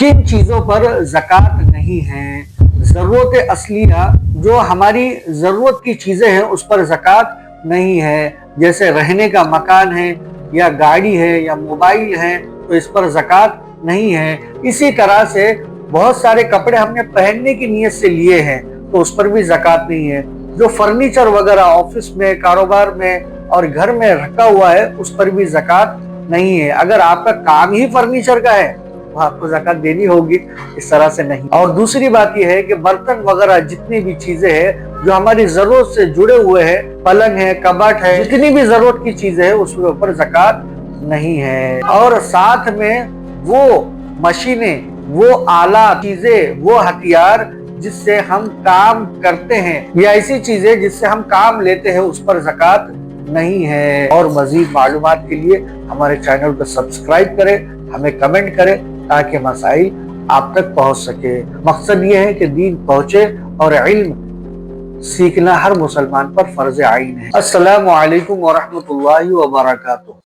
किन चीजों पर ज़कात नहीं है। ज़रूरत असलिया जो हमारी ज़रूरत की चीज़ें हैं उस पर ज़कात नहीं है, जैसे रहने का मकान है या गाड़ी है या मोबाइल है, तो इस पर ज़कात नहीं है। इसी तरह से बहुत सारे कपड़े हमने पहनने की नीयत से लिए हैं तो उस पर भी ज़कात नहीं है। जो फर्नीचर वगैरह ऑफिस में, कारोबार में और घर में रखा हुआ है उस पर भी ज़कात नहीं है। अगर आपका काम ही फर्नीचर का है तो आपको ज़कात देनी होगी, इस तरह से नहीं। और दूसरी बात यह है कि बर्तन वगैरह जितनी भी चीजें हैं जो हमारी जरूरत से जुड़े हुए हैं, पलंग है, कबट है, जितनी भी जरूरत की चीजें हैं उसके ऊपर ज़कात नहीं है। और साथ में वो मशीनें, वो आला चीजें, वो हथियार जिससे हम काम करते हैं या ऐसी चीजें जिससे हम काम लेते हैं उस पर ज़कात नहीं है। और मजीद मालूमात के लिए हमारे चैनल को सब्सक्राइब करें, हमें कमेंट करें ताकि मसाइल आप तक पहुंच सके। मकसद ये है कि दीन पहुंचे और इल्म सीखना हर मुसलमान पर फर्ज आइन है। अस्सलामु अलैकुम व रहमतुल्लाहि व बरकातुहू।